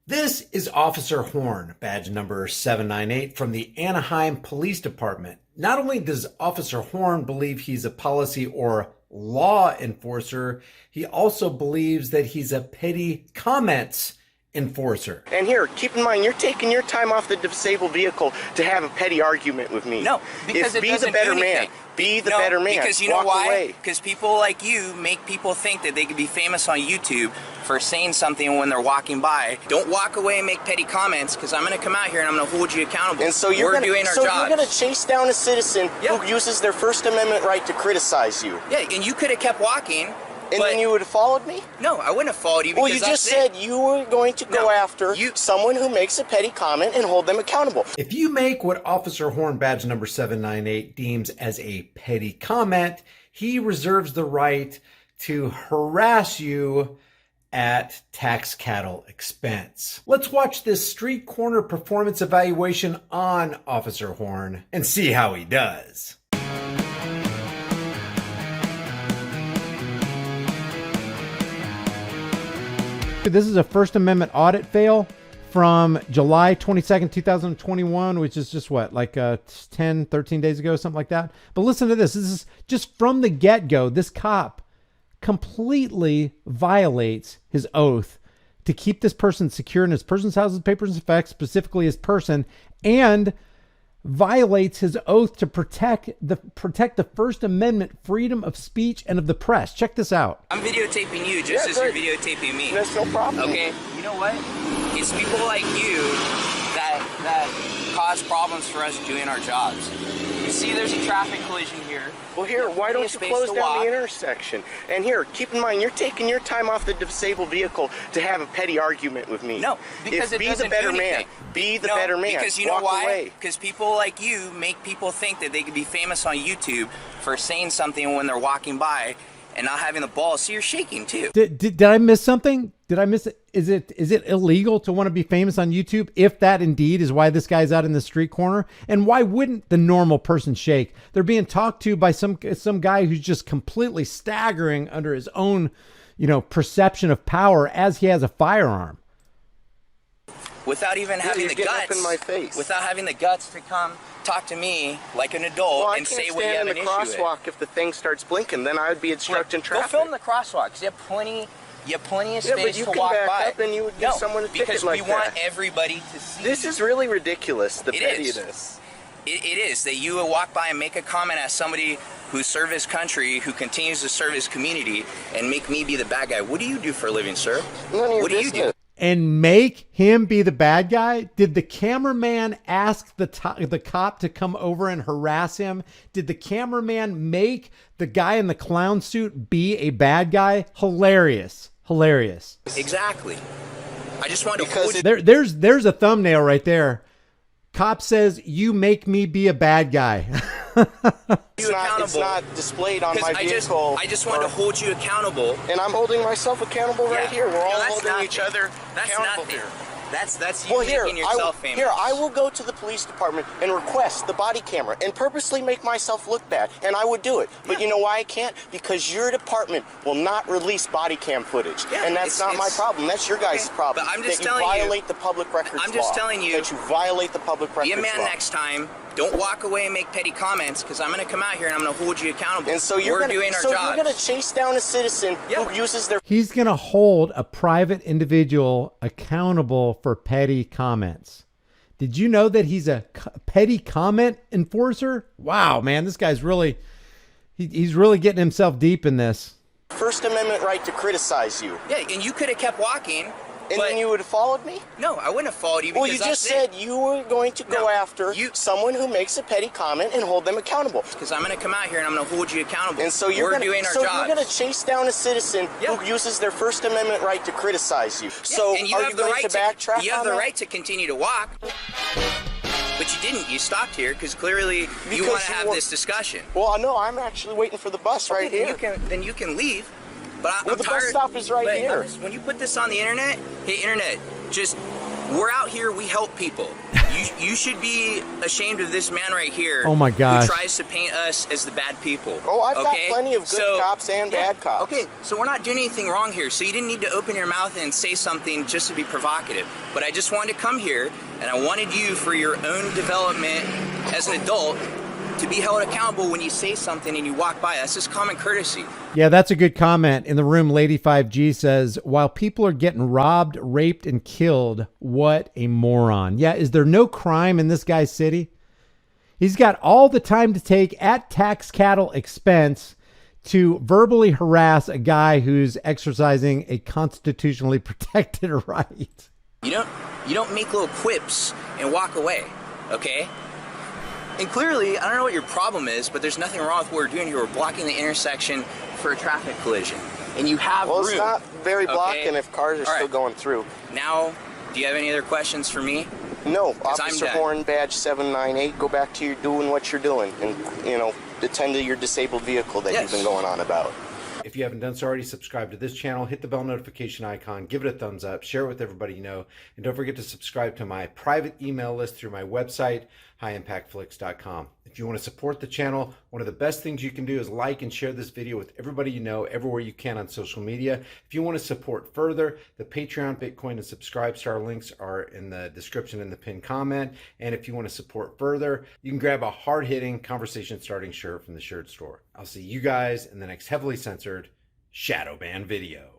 This is Officer Horn, badge number 798 from the Anaheim Police Department. Not only does Officer Horn believe he's a policy or law enforcer, he also believes that he's a petty comments enforcer. And here, keep in mind, you're taking your time off the disabled vehicle to have a petty argument with me. No, because it doesn't do anything. Be the better man. Because you know why? Because people like you make people think that they could be famous on YouTube for saying something when they're walking by. Don't walk away and make petty comments, because I'm going to come out here and I'm going to hold you accountable. And so you're doing our jobs. So you're going to chase down a citizen who uses their First Amendment right to criticize you. Yeah, and you could have kept walking. And then you would have followed me? No, I wouldn't have followed you. Well, you just said you were going to go after someone who makes a petty comment and hold them accountable. If you make what Officer Horn badge number 798 deems as a petty comment, he reserves the right to harass you at tax cattle expense. Let's watch this street corner performance evaluation on Officer Horn and see how he does. This is a First Amendment audit fail from July 22nd, 2021, which is just what, like 10, 13 days ago, something like that. But listen to this. This is just from the get-go. This cop completely violates his oath to keep this person secure in his person's house, papers, and effects, specifically his person, and violates his oath to protect the First Amendment freedom of speech and of the press. Check this out. I'm videotaping you just as you're videotaping me. That's no problem. Okay? You know what? It's people like you that cause problems for us doing our jobs. You see there's a traffic collision here. Well, here, why don't you close down the intersection? And here, keep in mind, you're taking your time off the disabled vehicle to have a petty argument with me. No, because it doesn't do anything. Be the better man. Because you know why? Because people like you make people think that they could be famous on YouTube for saying something when they're walking by and not having the balls. So you're shaking too. Did I miss something? Did I miss it? Is it illegal to want to be famous on YouTube if that indeed is why this guy's out in the street corner? And why wouldn't the normal person shake? They're being talked to by some guy who's just completely staggering under his own, perception of power as he has a firearm. Without even having the guts, in my face. Without having the guts to come talk to me like an adult and say what you have an issue with. I can't stand in the crosswalk if the thing starts blinking. Then I would be obstructing traffic. Go film the crosswalk, because you have plenty of space to walk by. Up and you would give someone a ticket like that. Because we want everybody to see. This is really ridiculous, the pettiness. It is that you would walk by and make a comment as somebody who served his country, who continues to serve his community, and make me be the bad guy. What do you do for a living, sir? What do you do? And make him be the bad guy? Did the cameraman ask the cop to come over and harass him? Did the cameraman make the guy in the clown suit be a bad guy? Hilarious. Hilarious. Exactly. I just wanted to... There's a thumbnail right there. Cop says, "You make me be a bad guy." It's not displayed on my vehicle. I just want to hold you accountable. And I'm holding myself accountable right here. We're all holding each other accountable here. That's you making yourself famous. Here, I will go to the police department and request the body camera and purposely make myself look bad, and I would do it. But you know why I can't? Because your department will not release body cam footage, and that's not my problem. That's your guys' problem. But I'm just telling you, violate the public records law. I'm just telling you that you violate the public records law. Be a man next time. Don't walk away and make petty comments, because I'm going to come out here and I'm going to hold you accountable. And so you're doing our jobs. So you're going to chase down a citizen who uses their... He's going to hold a private individual accountable for petty comments. Did you know that he's a petty comment enforcer? Wow, man, this guy's really... He's really getting himself deep in this. First Amendment right to criticize you. Yeah, and you could have kept walking. And then you would have followed me? No, I wouldn't have followed you. Well, you just said you were going to go after someone who makes a petty comment and hold them accountable. Because I'm going to come out here and I'm going to hold you accountable. And so you're doing our jobs. So you're going to chase down a citizen who uses their First Amendment right to criticize you. So are you going to backtrack? You have the right to continue to walk. But you didn't. You stopped here because clearly you want to have this discussion. Well, no, I'm actually waiting for the bus right here. Then you can leave. But the bus stop is right here. When you put this on the internet, hey, internet, just We're out here, we help people. You should be ashamed of this man right here. Oh my gosh. Who tries to paint us as the bad people. Oh, I've got plenty of good cops and bad cops. Okay, so we're not doing anything wrong here. So you didn't need to open your mouth and say something just to be provocative. But I just wanted to come here, and I wanted you, for your own development as an adult, to be held accountable when you say something and you walk by. That's just common courtesy. Yeah, that's a good comment. In the room, Lady 5G says, while people are getting robbed, raped, and killed, what a moron. Yeah, is there no crime in this guy's city? He's got all the time to take at tax cattle expense to verbally harass a guy who's exercising a constitutionally protected right. You don't make little quips and walk away, okay? And clearly, I don't know what your problem is, but there's nothing wrong with what we're doing here. We're blocking the intersection for a traffic collision. And you have room. Well, it's not very blocking if cars are still going through. Now, do you have any other questions for me? No. Officer Horn, badge 798, go back to doing what you're doing and, attend to your disabled vehicle that you've been going on about. If you haven't done so already, subscribe to this channel, hit the bell notification icon, give it a thumbs up, share it with everybody you know, and don't forget to subscribe to my private email list through my website, highimpactflix.com. If you want to support the channel, one of the best things you can do is like and share this video with everybody you know, everywhere you can on social media. If you want to support further, the Patreon, Bitcoin, and Subscribestar links are in the description in the pinned comment. And if you want to support further, you can grab a hard-hitting, conversation-starting shirt from the shirt store. I'll see you guys in the next heavily censored shadow ban video.